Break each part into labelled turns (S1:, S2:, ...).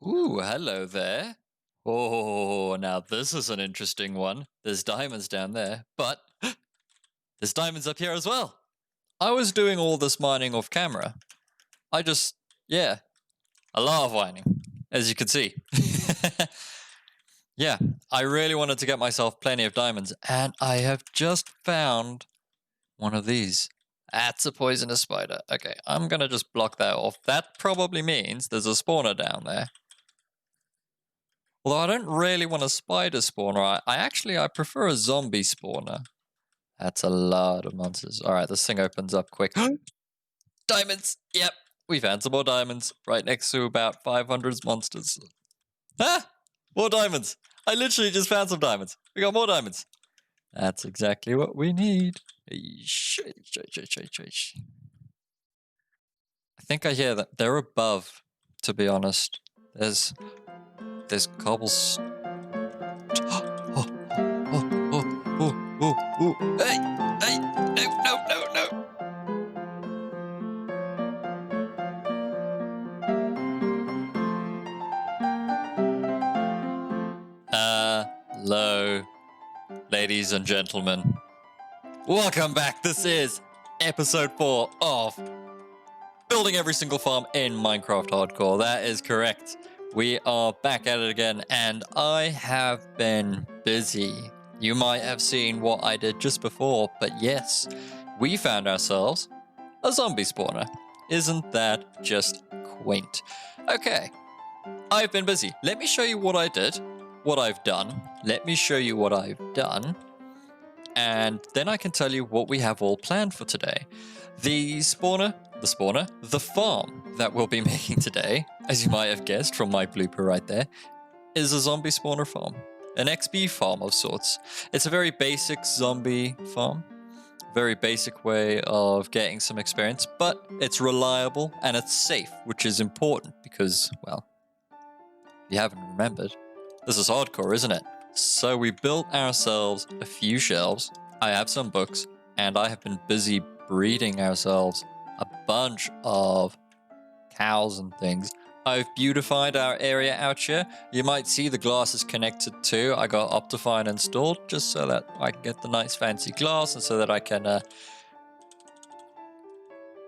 S1: Ooh, hello there. Oh, now this is an interesting one. There's diamonds down there, but there's diamonds up here as well. I was doing all this mining off camera. I just, yeah, a lot of mining, as you can see. Yeah, I really wanted to get myself plenty of diamonds, and I have just found one of these. That's a poisonous spider. Okay, I'm gonna just block that off. That probably means there's a spawner down there. Although I don't really want a spider spawner. I prefer a zombie spawner. That's a lot of monsters. All right, this thing opens up quick. Diamonds! Yep, we found some more diamonds right next to about 500 monsters. Ah! More diamonds! I literally just found some diamonds. We got more diamonds. That's exactly what we need. I think I hear that they're above, to be honest. There's cobbles. Oh, oh. Hey, hey, no. Hello, ladies and gentlemen. Welcome back. This is episode 4 of building every single farm in Minecraft Hardcore. That is correct. We are back at it again, and I have been busy. You might have seen what I did just before, but yes, we found ourselves a zombie spawner. Isn't that just quaint? Okay, I've been busy. Let me show you what I did, what I've done. Let me show you what I've done. And then I can tell you what we have all planned for today. The farm that we'll be making today, as you might have guessed from my blooper right there, is a zombie spawner farm. An XP farm of sorts. It's a very basic zombie farm. Very basic way of getting some experience, but it's reliable and it's safe, which is important because, well, if you haven't remembered, this is hardcore, isn't it? So we built ourselves a few shelves. I have some books, and I have been busy breeding ourselves a bunch of cows and things. I've beautified our area out here. You might see the glass is connected too. I got Optifine installed just so that I can get the nice fancy glass and so that I can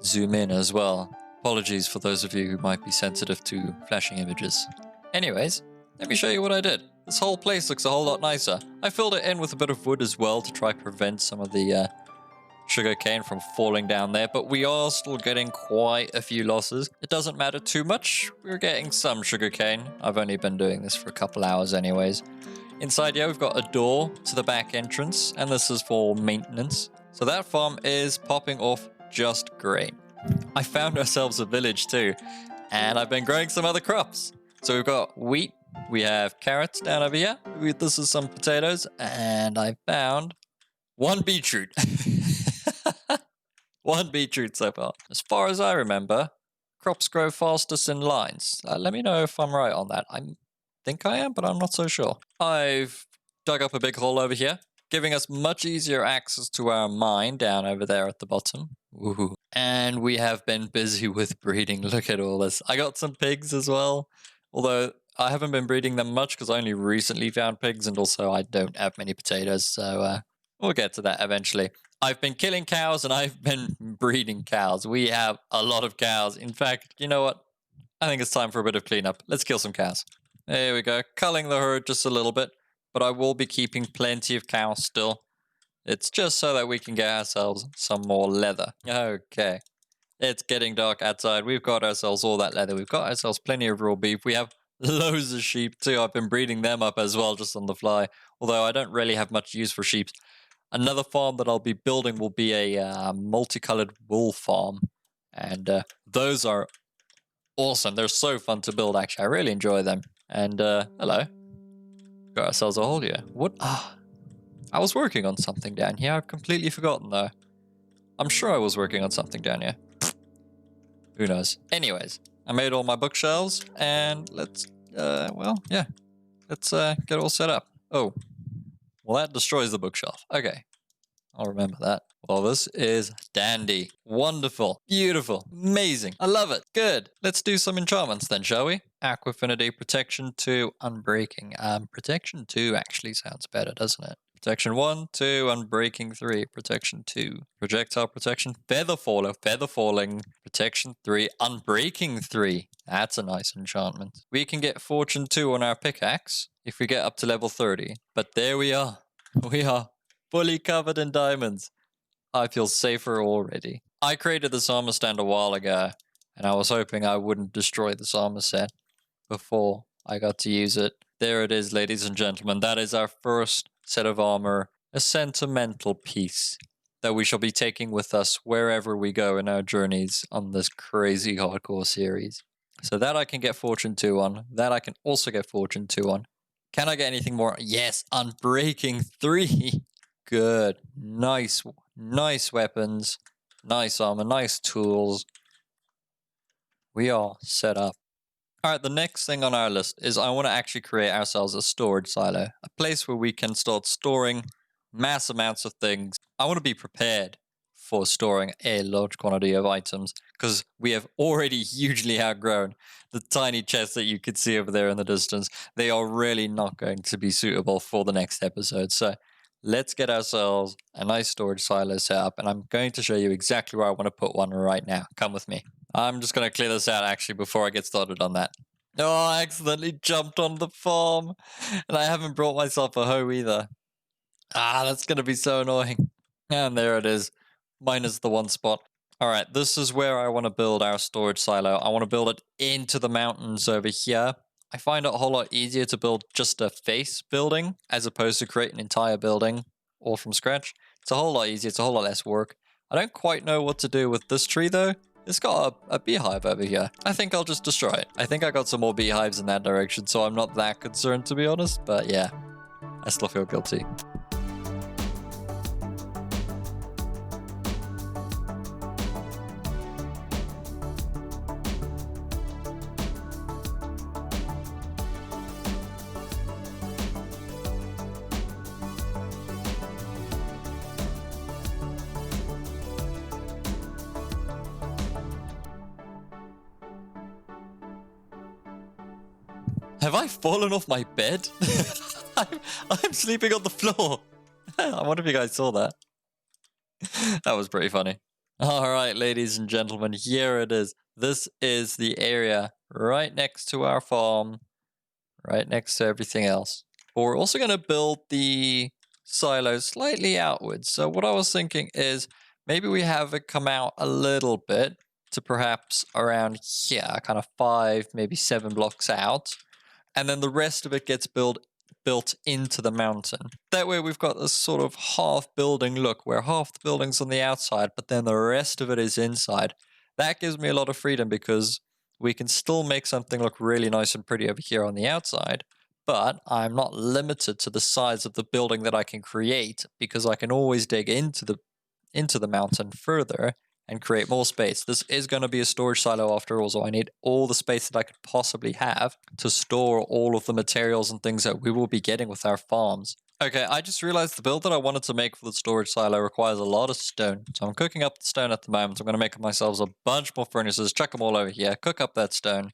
S1: zoom in as well. Apologies for those of you who might be sensitive to flashing images. Anyways, let me show you what I did. This whole place looks a whole lot nicer. I filled it in with a bit of wood as well to try prevent some of the sugar cane from falling down there, but we are still getting quite a few losses. It doesn't matter too much. We're getting some sugar cane. I've only been doing this for a couple hours anyways. Inside here, we've got a door to the back entrance, and this is for maintenance. So that farm is popping off just great. I found ourselves a village too, and I've been growing some other crops. So we've got wheat, we have carrots down over here. This is some potatoes, and I found one beetroot. One beetroot so far as I remember, crops grow fastest in lines. Let me know if I'm right on that. I think I am, but I'm not so sure. I've dug up a big hole over here, giving us much easier access to our mine down over there at the bottom. Ooh. And we have been busy with breeding. Look at all this. I got some pigs as well, although I haven't been breeding them much because I only recently found pigs, and also I don't have many potatoes, so we'll get to that eventually. I've been killing cows and I've been breeding cows. We have a lot of cows. In fact, you know what? I think it's time for a bit of cleanup. Let's kill some cows. There we go. Culling the herd just a little bit, but I will be keeping plenty of cows still. It's just so that we can get ourselves some more leather. Okay. It's getting dark outside. We've got ourselves all that leather. We've got ourselves plenty of raw beef. We have loads of sheep too. I've been breeding them up as well just on the fly, although I don't really have much use for sheep. Another farm that I'll be building will be a multicolored wool farm. And those are awesome. They're so fun to build, actually. I really enjoy them. And hello. Got ourselves a hole here. What? I was working on something down here. I've completely forgotten, though. I'm sure I was working on something down here. Who knows? Anyways, I made all my bookshelves. And let's, Let's get all set up. Oh. Well, that destroys the bookshelf. Okay. I'll remember that. Well, this is dandy. Wonderful. Beautiful. Amazing. I love it. Good. Let's do some enchantments then, shall we? Aquafinity, Protection 2, Unbreaking. Protection 2 actually sounds better, doesn't it? Protection 1, 2, Unbreaking 3, Protection 2. Projectile Protection, Feather Faller, Feather Falling, Protection 3, Unbreaking 3. That's a nice enchantment. We can get Fortune 2 on our pickaxe if we get up to level 30. But there we are. We are fully covered in diamonds. I feel safer already. I created this armor stand a while ago, and I was hoping I wouldn't destroy this armor set before I got to use it. There it is, ladies and gentlemen. That is our first set of armor, a sentimental piece that we shall be taking with us wherever we go in our journeys on this crazy hardcore series. So that I can get Fortune 2 on. That I can also get Fortune 2 on. Can I get anything more? Yes, Unbreaking 3. Good. Nice weapons. Nice armor. Nice tools. We are set up. Alright, the next thing on our list is I want to actually create ourselves a storage silo. A place where we can start storing mass amounts of things. I want to be prepared for storing a large quantity of items because we have already hugely outgrown the tiny chests that you could see over there in the distance. They are really not going to be suitable for the next episode. So let's get ourselves a nice storage silo set up, and I'm going to show you exactly where I want to put one right now. Come with me. I'm just going to clear this out actually before I get started on that. Oh, I accidentally jumped on the farm, and I haven't brought myself a hoe either. Ah, that's going to be so annoying. And there it is, minus the one spot. All right, this is where I want to build our storage silo. I want to build it into the mountains over here. I find it a whole lot easier to build just a face building as opposed to create an entire building all from scratch. It's a whole lot easier. It's a whole lot less work. I don't quite know what to do with this tree, though. It's got a beehive over here. I think I'll just destroy it. I think I got some more beehives in that direction, so I'm not that concerned, to be honest. But yeah, I still feel guilty. Have I fallen off my bed? I'm sleeping on the floor. I wonder if you guys saw that. That was pretty funny. All right, ladies and gentlemen, here it is. This is the area right next to our farm, right next to everything else. But we're also going to build the silo slightly outwards. So what I was thinking is maybe we have it come out a little bit to perhaps around here, kind of 5, maybe 7 blocks out. And then the rest of it gets built into the mountain. That way we've got this sort of half building look where half the building's on the outside, but then the rest of it is inside. That gives me a lot of freedom because we can still make something look really nice and pretty over here on the outside, but I'm not limited to the size of the building that I can create because I can always dig into the mountain further and create more space. This is going to be a storage silo after all, so I need all the space that I could possibly have to store all of the materials and things that we will be getting with our farms. Okay, I just realized the build that I wanted to make for the storage silo requires a lot of stone. So I'm cooking up the stone at the moment. I'm going to make myself a bunch more furnaces, chuck them all over here, cook up that stone.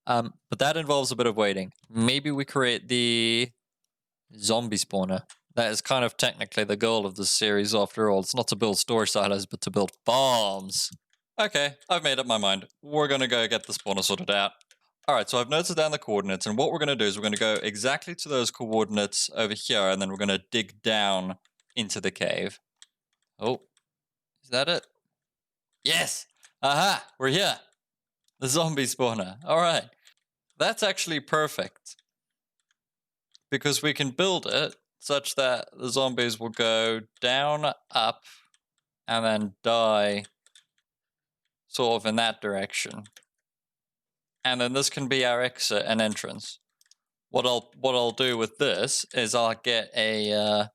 S1: But that involves a bit of waiting. Maybe we create the zombie spawner. That is kind of technically the goal of this series after all. It's not to build storage silos, but to build farms. Okay, I've made up my mind. We're going to go get the spawner sorted out. Alright, so I've noted down the coordinates, and what we're going to do is we're going to go exactly to those coordinates over here, and then we're going to dig down into the cave. Oh, is that it? Yes! Aha! We're here! The zombie spawner. Alright. That's actually perfect. Because we can build it such that the zombies will go down, up, and then die sort of in that direction. And then this can be our exit and entrance. What I'll do with this is I'll get a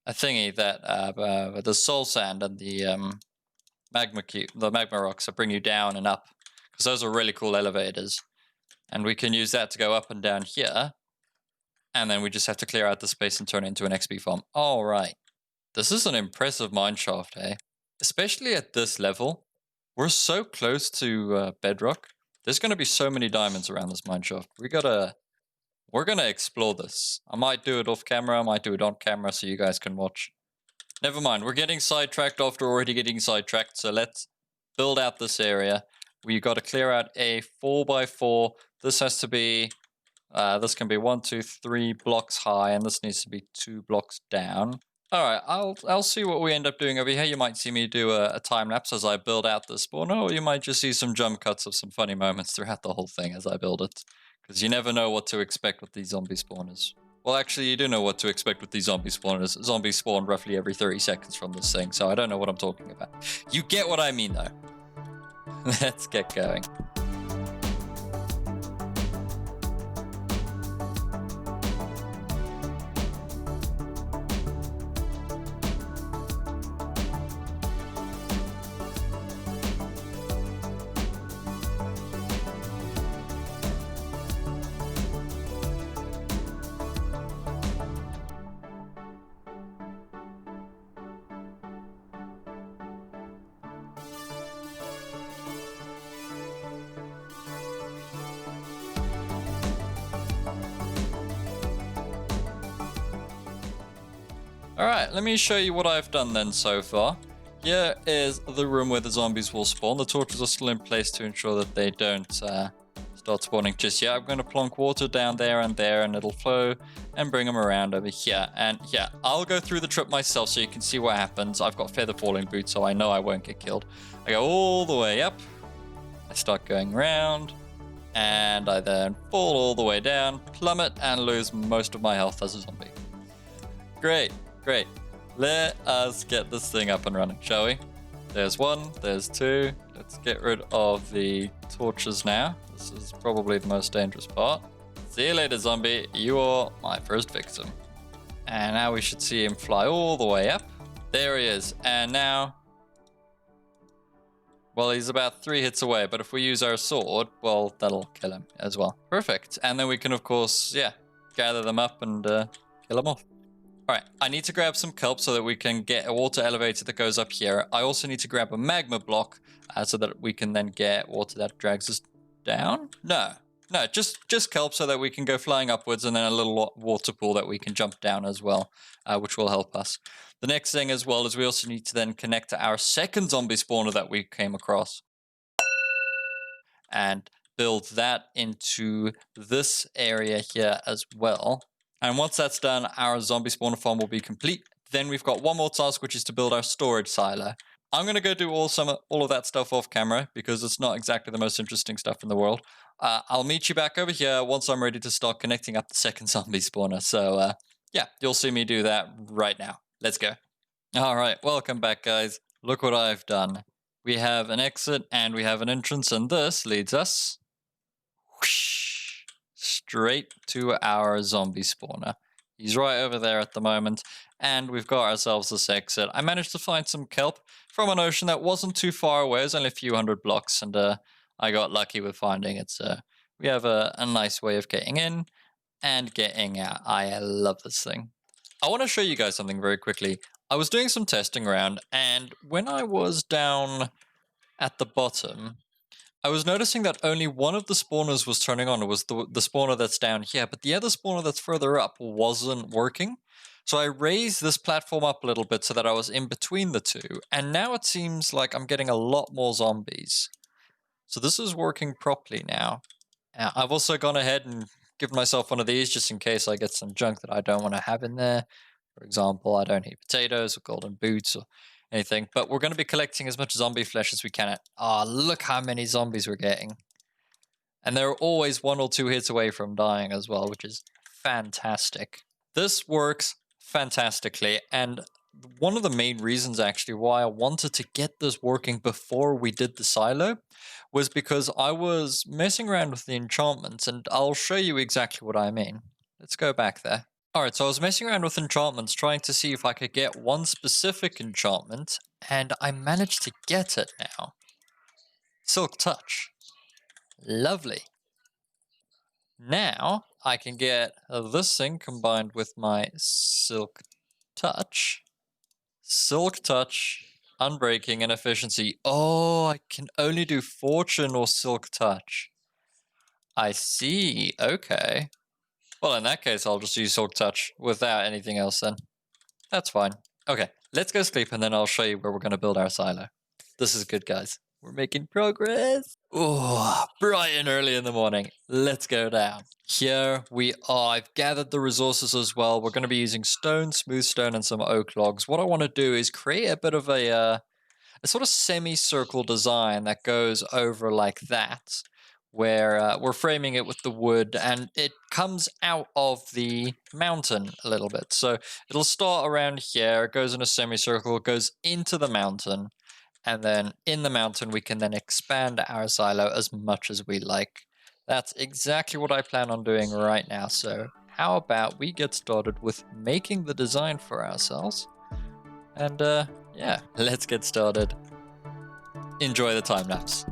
S1: thingy that the soul sand and the magma rocks that bring you down and up, because those are really cool elevators, and we can use that to go up and down here. And then we just have to clear out the space and turn it into an XP farm. All right. This is an impressive mineshaft, eh? Especially at this level. We're so close to bedrock. There's going to be so many diamonds around this mineshaft. We're going to explore this. I might do it off camera. I might do it on camera so you guys can watch. Never mind. We're getting sidetracked after already getting sidetracked. So let's build out this area. We got to clear out a 4x4. This has to be, this can be 1, 2, 3 blocks high, and this needs to be 2 blocks down. All right, I'll see what we end up doing over here. You might see me do a time lapse as I build out the spawner, or you might just see some jump cuts of some funny moments throughout the whole thing as I build it. Because you never know what to expect with these zombie spawners. Well, actually, you do know what to expect with these zombie spawners. Zombies spawn roughly every 30 seconds from this thing, so I don't know what I'm talking about. You get what I mean, though. Let's get going. Alright, let me show you what I've done then so far. Here is the room where the zombies will spawn. The torches are still in place to ensure that they don't start spawning just yet. I'm going to plonk water down there, and it'll flow and bring them around over here. And yeah, I'll go through the trip myself so you can see what happens. I've got feather falling boots, so I know I won't get killed. I go all the way up. I start going round. And I then fall all the way down, plummet, and lose most of my health as a zombie. Great. Great. Let us get this thing up and running, shall we? There's 1, there's 2. Let's get rid of the torches now. This is probably the most dangerous part. See you later, zombie. You are my first victim. And now we should see him fly all the way up. There he is. And now, well, he's about 3 hits away, but if we use our sword, well, that'll kill him as well. Perfect. And then we can, of course, gather them up and kill them off. All right, I need to grab some kelp so that we can get a water elevator that goes up here. I also need to grab a magma block so that we can then get water that drags us down. No, just kelp so that we can go flying upwards, and then a little water pool that we can jump down as well, which will help us. The next thing as well is we also need to then connect to our second zombie spawner that we came across and build that into this area here as well. And once that's done, our zombie spawner farm will be complete. Then we've got one more task, which is to build our storage silo. I'm going to go do all of that stuff off camera because it's not exactly the most interesting stuff in the world. I'll meet you back over here once I'm ready to start connecting up the second zombie spawner. So yeah, you'll see me do that right now. Let's go. All right, welcome back, guys. Look what I've done. We have an exit and we have an entrance, and this leads us straight to our zombie spawner. He's right over there at the moment, and we've got ourselves this exit. I managed to find some kelp from an ocean that wasn't too far away. It was only a few hundred blocks, and I got lucky with finding it. So we have a nice way of getting in and getting out. I love this thing. I want to show you guys something very quickly. I was doing some testing around, and when I was down at the bottom, I was noticing that only one of the spawners was turning on. It was the spawner that's down here, but the other spawner that's further up wasn't working. So I raised this platform up a little bit so that I was in between the two, and now it seems like I'm getting a lot more zombies. So this is working properly now. I've also gone ahead and given myself one of these just in case I get some junk that I don't want to have in there. For example, I don't need potatoes or golden boots or anything, but we're going to be collecting as much zombie flesh as we can. Look how many zombies we're getting. And they're always 1 or 2 hits away from dying as well, which is fantastic. This works fantastically, and one of the main reasons actually why I wanted to get this working before we did the silo was because I was messing around with the enchantments, and I'll show you exactly what I mean. Let's go back there. Alright, so I was messing around with enchantments, trying to see if I could get one specific enchantment, and I managed to get it now. Silk Touch. Lovely. Now, I can get this thing combined with my Silk Touch, Silk Touch, Unbreaking, and Efficiency. Oh, I can only do Fortune or Silk Touch. I see. Okay. Well, in that case, I'll just use Silk Touch without anything else then. That's fine. Okay, let's go sleep and then I'll show you where we're going to build our silo. This is good, guys. We're making progress. Oh, bright and early in the morning. Let's go down. Here we are. I've gathered the resources as well. We're going to be using stone, smooth stone, and some oak logs. What I want to do is create a bit of a sort of semicircle design that goes over like that, where we're framing it with the wood and it comes out of the mountain a little bit. So it'll start around here, it goes in a semicircle, goes into the mountain, and then in the mountain we can then expand our silo as much as we like. That's exactly what I plan on doing right now. So how about we get started with making the design for ourselves? And yeah, let's get started. Enjoy the time lapse.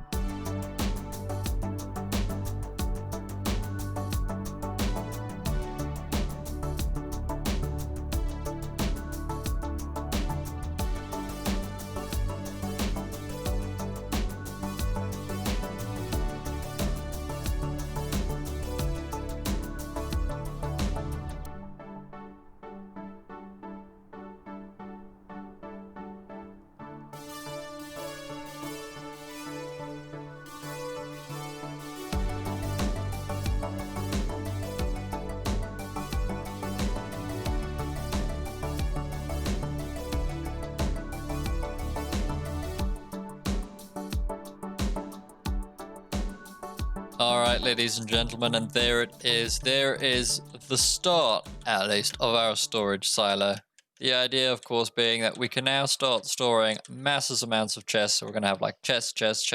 S1: All right, ladies and gentlemen, and there it is. There is the start, at least, of our storage silo. The idea, of course, being that we can now start storing massive amounts of chests. So we're going to have like chest, lots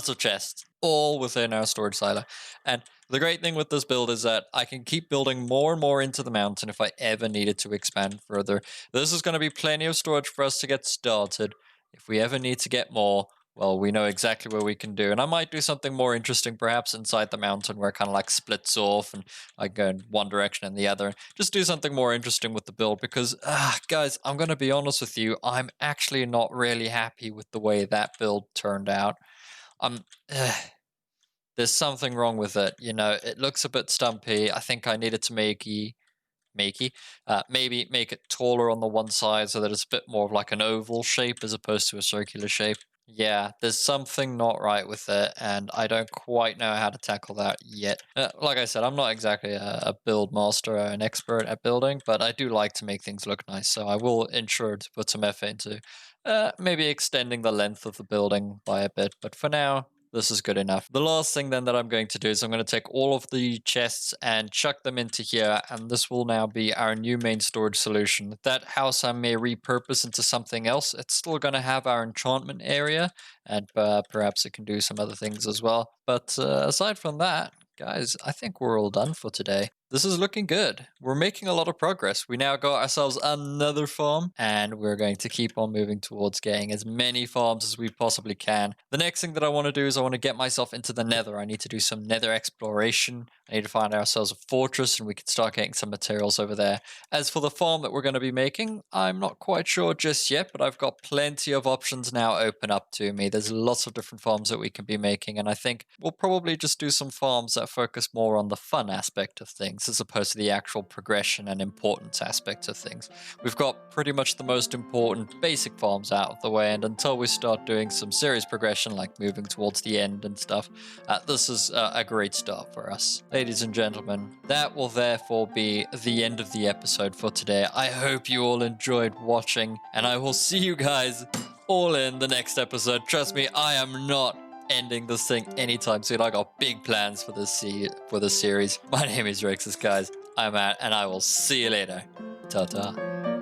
S1: of chests, all within our storage silo. And the great thing with this build is that I can keep building more and more into the mountain if I ever needed to expand further. This is going to be plenty of storage for us to get started. If we ever need to get more, well, we know exactly what we can do. And I might do something more interesting, perhaps inside the mountain where it kind of like splits off and I go in one direction and the other. Just do something more interesting with the build because, guys, I'm going to be honest with you. I'm actually not really happy with the way that build turned out. There's something wrong with it. You know, it looks a bit stumpy. I think I needed to maybe make it taller on the one side so that it's a bit more of like an oval shape as opposed to a circular shape. Yeah, there's something not right with it, and I don't quite know how to tackle that yet. Like I said, I'm not exactly a build master or an expert at building, but I do like to make things look nice, so I will ensure to put some effort into maybe extending the length of the building by a bit. But for now, this is good enough. The last thing then that I'm going to do is I'm going to take all of the chests and chuck them into here, and this will now be our new main storage solution. That house I may repurpose into something else. It's still going to have our enchantment area, and perhaps it can do some other things as well. But aside from that, guys, I think we're all done for today. This is looking good. We're making a lot of progress. We now got ourselves another farm, and we're going to keep on moving towards getting as many farms as we possibly can. The next thing that I want to do is I want to get myself into the nether. I need to do some nether exploration. I need to find ourselves a fortress, and we can start getting some materials over there. As for the farm that we're going to be making, I'm not quite sure just yet, but I've got plenty of options now open up to me. There's lots of different farms that we can be making, and I think we'll probably just do some farms that focus more on the fun aspect of things as opposed to the actual progression and importance aspect of things. We've got pretty much the most important basic farms out of the way, and until we start doing some serious progression like moving towards the end and stuff, this is a great start for us. Ladies and gentlemen, that will therefore be the end of the episode for today. I hope you all enjoyed watching, and I will see you guys all in the next episode. Trust me, I am not ending this thing anytime soon. I got big plans for this series. My name is Rexus, guys. I'm out, and I will see you later. Ta-ta.